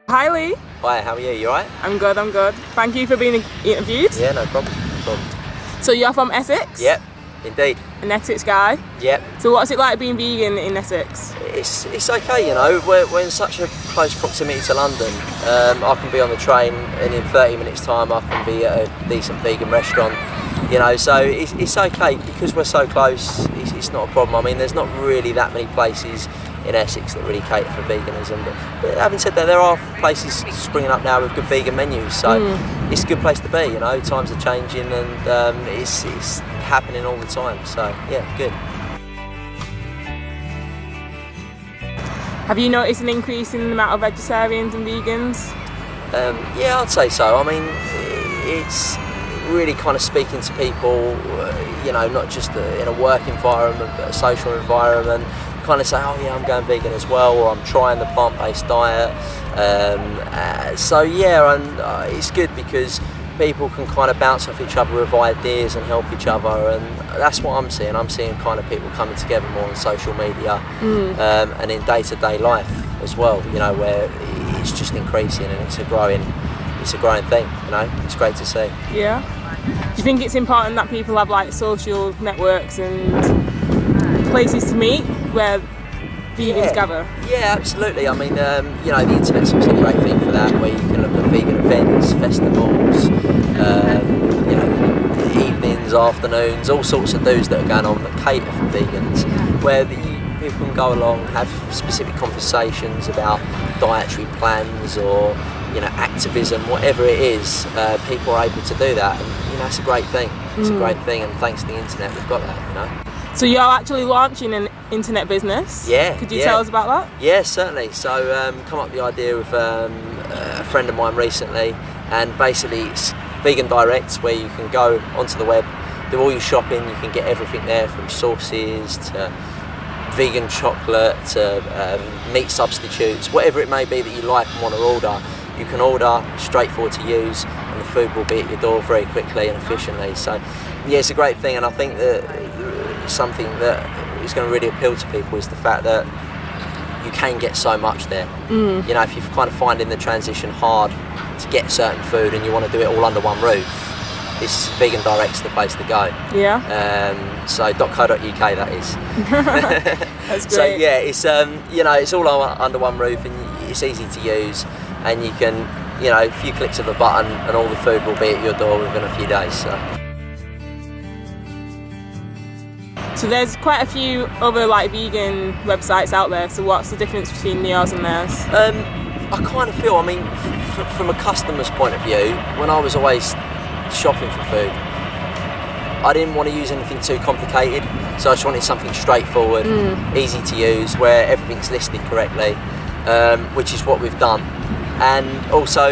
Hi Lee. Hi, how are you? You alright? I'm good. Thank you for being interviewed. Yeah, no problem. So you're from Essex? Yep, indeed. An Essex guy? Yep. So what's it like being vegan in Essex? It's okay, you know, we're in such a close proximity to London. I can be on the train and in 30 minutes time I can be at a decent vegan restaurant, you know, so it's okay because we're so close, it's not a problem. I mean, there's not really that many places in Essex that really cater for veganism, but having said that, there are places springing up now with good vegan menus, so it's a good place to be, you know. Times are changing and it's happening all the time, so yeah, good. Have you noticed an increase in the amount of vegetarians and vegans? Yeah, I'd say so. I mean, it's really kind of speaking to people, you know, not just in a work environment but a social environment. Kind of say, oh yeah, I'm going vegan as well, or I'm trying the plant-based diet. So yeah, and it's good because people can kind of bounce off each other with ideas and help each other, and that's what I'm seeing. I'm seeing kind of people coming together more on social media and in day-to-day life as well, you know, where it's just increasing and it's a growing thing, you know. It's great to see. Yeah. Do you think it's important that people have like social networks and places to meet where vegans gather? Yeah, absolutely. I mean, you know, the internet's obviously a great thing for that, where you can look at vegan events, festivals, you know, evenings, afternoons, all sorts of do's that are going on that cater for vegans, where people can go along, have specific conversations about dietary plans or, you know, activism, whatever it is. People are able to do that, and you know, it's a great thing. It's a great thing, and thanks to the internet, we've got that, you know. So you're actually launching an internet business? Yeah. Could you tell us about that? Yeah, certainly. So come up with the idea with a friend of mine recently, and basically it's Vegan Direct, where you can go onto the web, do all your shopping, you can get everything there from sauces to vegan chocolate to meat substitutes, whatever it may be that you like and want to order. You can order, straightforward to use, and the food will be at your door very quickly and efficiently. So yeah, it's a great thing, and I think that something that is going to really appeal to people is the fact that you can get so much there. You know, if you're kind of finding the transition hard to get certain food and you want to do it all under one roof, this Vegan Direct's the place to go. Yeah. So .co.uk, that is. That's great. So yeah, it's you know, it's all under one roof and it's easy to use, and you can, you know, a few clicks of a button and all the food will be at your door within a few days. So there's quite a few other like vegan websites out there, so what's the difference between yours and theirs? I kind of feel, I mean, from a customer's point of view, when I was always shopping for food, I didn't want to use anything too complicated, so I just wanted something straightforward, easy to use, where everything's listed correctly, which is what we've done, and also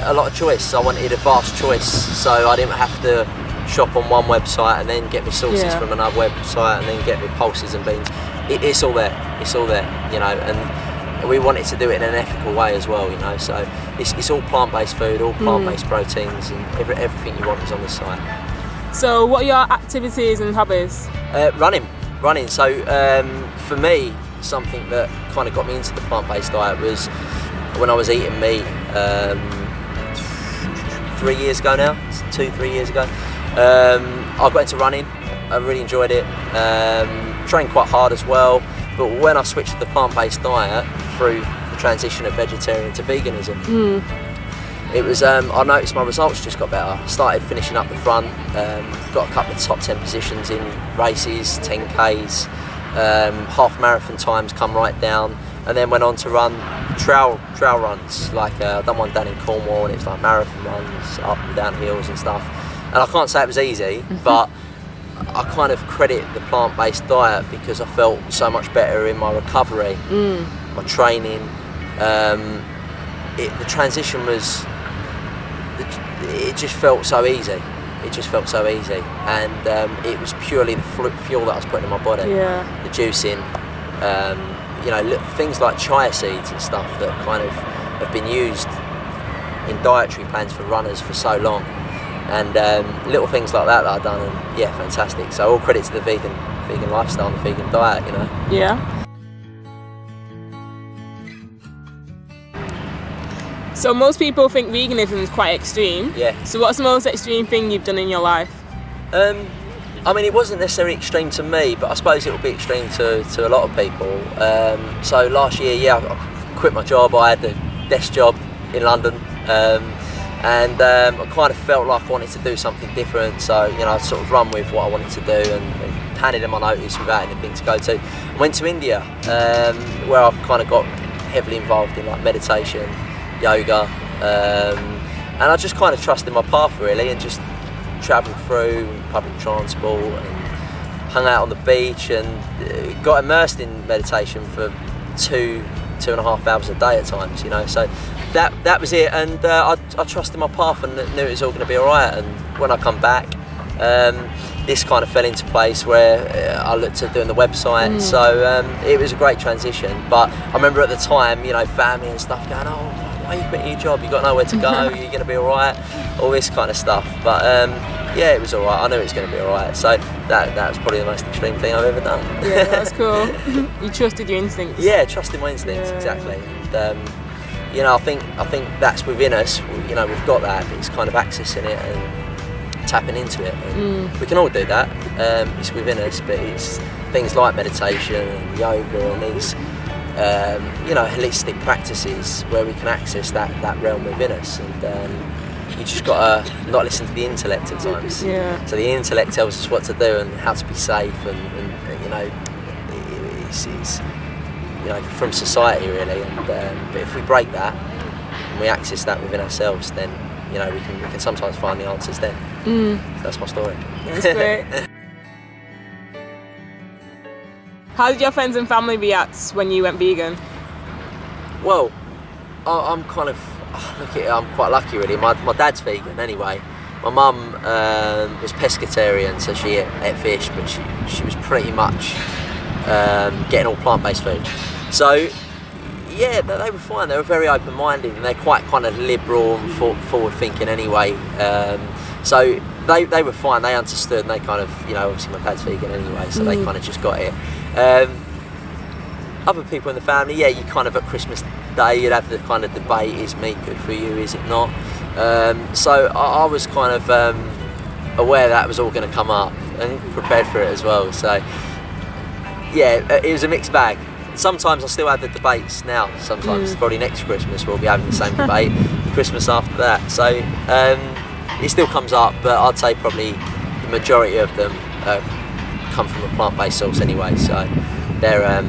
a lot of choice. I wanted a vast choice, so I didn't have to shop on one website and then get me sauces from another website and then get me pulses and beans. It's all there, you know, and we wanted to do it in an ethical way as well, you know, so it's all plant-based food, all plant-based proteins, and everything you want is on the site. So what are your activities and hobbies? Running. So for me, something that kind of got me into the plant-based diet was when I was eating meat 3 years ago now, 2-3 years ago. I got into running, I really enjoyed it, trained quite hard as well, but when I switched to the plant-based diet through the transition of vegetarian to veganism, it was, I noticed my results just got better. Started finishing up the front, got a couple of top 10 positions in races, 10Ks, half marathon times come right down, and then went on to run trail runs, like I've done one down in Cornwall, and it's like marathon runs up and down hills and stuff. And I can't say it was easy, but I kind of credit the plant-based diet because I felt so much better in my recovery, my training. The transition was, it just felt so easy. And it was purely the fuel that I was putting in my body, the juicing, you know, things like chia seeds and stuff that kind of have been used in dietary plans for runners for so long. And little things like that I've done, and yeah, fantastic. So all credit to the vegan lifestyle and the vegan diet, you know. Yeah. So most people think veganism is quite extreme. Yeah. So what's the most extreme thing you've done in your life? I mean, it wasn't necessarily extreme to me, but I suppose it will be extreme to a lot of people. So last year, I quit my job. I had a desk job in London, and I kind of felt like I wanted to do something different. So I sort of run with what I wanted to do and handed in my notice without anything to go to. I went to India, where I kind of got heavily involved in like meditation, yoga, and I just kind of trusted my path really, and just travelled through public transport and hung out on the beach and got immersed in meditation for 2.5 hours a day at times, so that was it. And I trusted my path and knew it was all going to be alright. And when I come back, this kind of fell into place where I looked at doing the website. So it was a great transition. But I remember at the time, family and stuff going, oh, why are you quitting your job? You've got nowhere to go, you're going to be alright, all this kind of stuff. But yeah, it was alright. I knew it was going to be alright. So that was probably the most extreme thing I've ever done. Yeah, that's cool. You trusted your instincts. Yeah, trusting my instincts, exactly. And I think that's within us. We've got that. It's kind of accessing it and tapping into it. And we can all do that. It's within us, but it's things like meditation and yoga and these holistic practices where we can access that realm within us. And you just got to not listen to the intellect at times. Yeah. So the intellect tells us what to do and how to be safe, and it's from society really. And but if we break that and we access that within ourselves, then we can sometimes find the answers then. So that's my story. That's great. How did your friends and family react when you went vegan? Well, I'm kind of, I'm quite lucky really. My dad's vegan anyway. My mum was pescatarian, so she ate fish, but she was pretty much getting all plant-based food. So yeah, they were fine. They were very open-minded, and they're quite kind of liberal and forward-thinking anyway. So they were fine. They understood, and they kind of, obviously my dad's vegan anyway, so they kind of just got it. Other people in the family, yeah, you kind of at Christmas Day you'd have the kind of debate: is meat good for you? Is it not? So I was kind of aware that was all going to come up and prepared for it as well. So yeah, it was a mixed bag. Sometimes I still have the debates now. Sometimes probably next Christmas we'll be having the same debate. Christmas after that. So it still comes up, but I'd say probably the majority of them come from a plant-based source anyway. So they're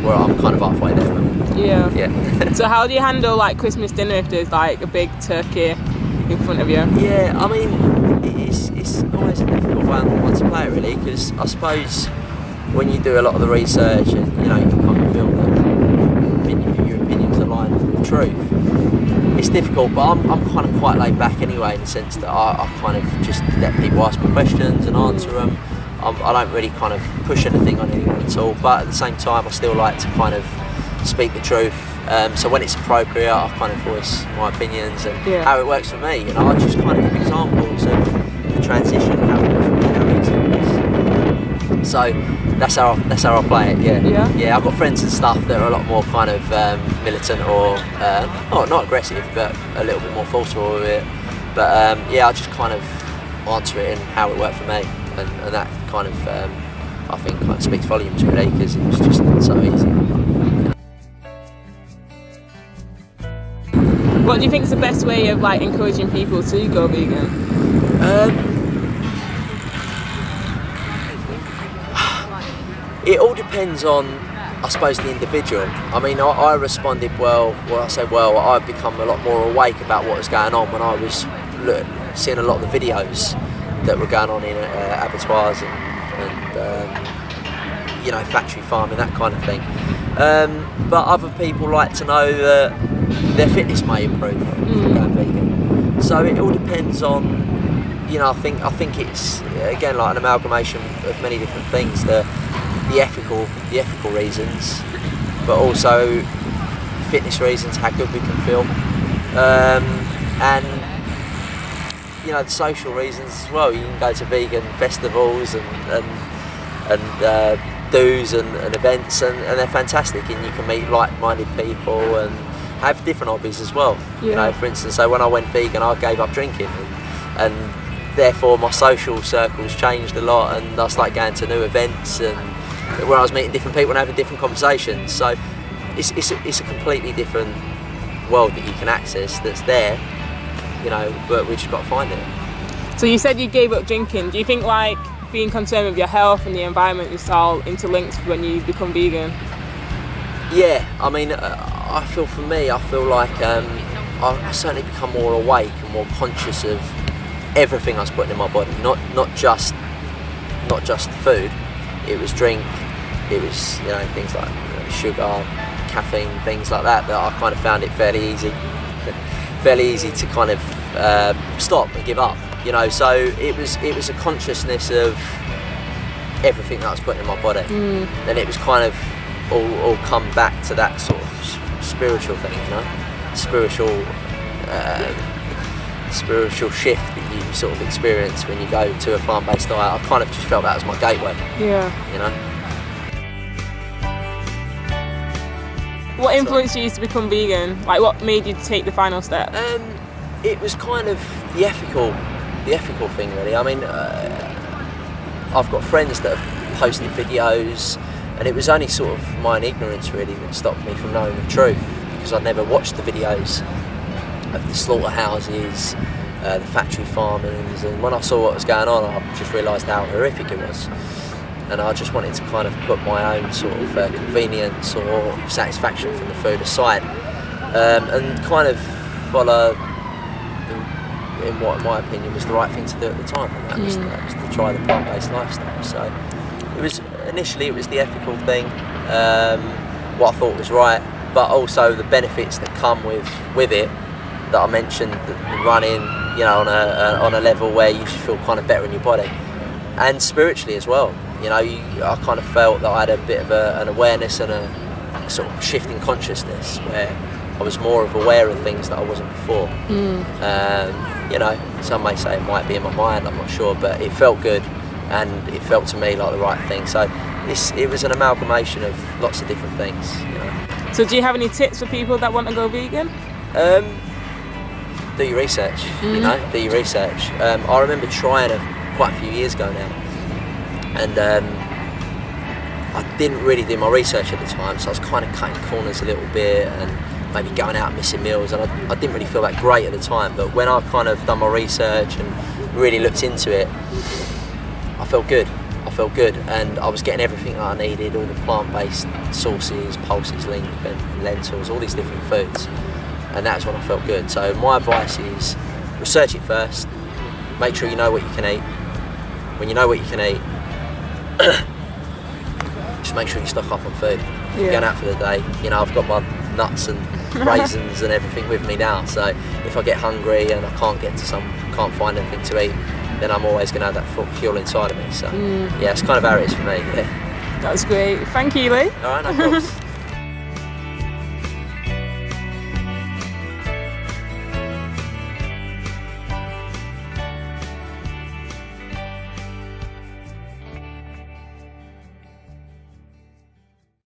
well, I'm kind of halfway there. Yeah. So how do you handle like Christmas dinner if there's like a big turkey in front of you? Yeah, I mean, it's always a difficult one to play it really, because I suppose when you do a lot of the research and you kind of feel that your opinions align with truth, it's difficult. But I'm kind of quite laid back anyway, in the sense that I kind of just let people ask me questions and answer them. I don't really kind of push anything on anyone at all, but at the same time I still like to kind of speak the truth. So when it's appropriate, I kind of voice my opinions and how it works for me. I just kind of give examples of the transition, how it works for me, how easy it is. So that's how I play it. Yeah. I've got friends and stuff that are a lot more kind of militant or not aggressive, but a little bit more forceful with it. But I just kind of answer it in how it worked for me, and that kind of I think kind of speaks volumes really, because it was just so easy. What do you think is the best way of like encouraging people to go vegan? It all depends on, I suppose, the individual. I mean, I responded well. I've become a lot more awake about what was going on when I was seeing a lot of the videos that were going on in abattoirs and factory farming, that kind of thing. But other people like to know that their fitness may improve from going vegan. So it all depends on, I think it's again like an amalgamation of many different things. The ethical reasons, but also fitness reasons, how good we can feel, and the social reasons as well. You can go to vegan festivals and do's and events, and they're fantastic, and you can meet like-minded people and have different hobbies as well. You know, for instance, so when I went vegan, I gave up drinking, and therefore my social circles changed a lot, and I started going to new events and where I was meeting different people and having different conversations. So it's a completely different world that you can access that's there, you know, but we just got to find it. So you said you gave up drinking. Do you think like being concerned with your health and the environment is all interlinked when you become vegan? Yeah, I mean, I feel like I certainly become more awake and more conscious of everything I was putting in my body. Not just food. It was drink. It was, you know, things like sugar, caffeine, things like that. That I kind of found it fairly easy to kind of stop and give up. You know, so it was a consciousness of everything that I was putting in my body, and it was kind of all come back to that sort of spiritual thing, you know, spiritual shift that you sort of experience when you go to a plant-based diet. I kind of just felt that as my gateway. Yeah. You know. What influenced you to become vegan? Like, what made you take the final step? It was kind of the ethical thing, really. I mean, I've got friends that have posted videos, and it was only sort of my ignorance really that stopped me from knowing the truth, because I'd never watched the videos of the slaughterhouses, the factory farmings, and when I saw what was going on, I just realised how horrific it was, and I just wanted to kind of put my own sort of convenience or satisfaction from the food aside, and kind of follow in what, in my opinion, was the right thing to do at the time, and that was to try the plant-based lifestyle. So it was initially the ethical thing, what I thought was right, but also the benefits that come with it that I mentioned, the running, you know, on a level where you feel kind of better in your body, and spiritually as well. You know, I kind of felt that I had a bit of an awareness and a sort of shift in consciousness where I was more aware of things that I wasn't before. You know, some may say it might be in my mind, I'm not sure, but it felt good, and it felt to me like the right thing. So it was an amalgamation of lots of different things, you know. So do you have any tips for people that want to go vegan? Do your research, you know, do your research. I remember trying it quite a few years ago now, and I didn't really do my research at the time, so I was kind of cutting corners a little bit and maybe going out and missing meals, and I didn't really feel that great at the time, but when I kind of done my research and really looked into it, I felt good, and I was getting everything that I needed, all the plant-based sauces, pulses, lentils, all these different foods, and that's when I felt good. So my advice is research it first, make sure you know what you can eat. When you know what you can eat, just make sure you stock up on food. If you're going out for the day, you know, I've got my nuts and raisins and everything with me now, so if I get hungry and I can't find anything to eat, then I'm always going to have that fuel inside of me. So yeah, it's kind of how it is for me. Yeah. That's great. Thank you, Lee. All right, no problems.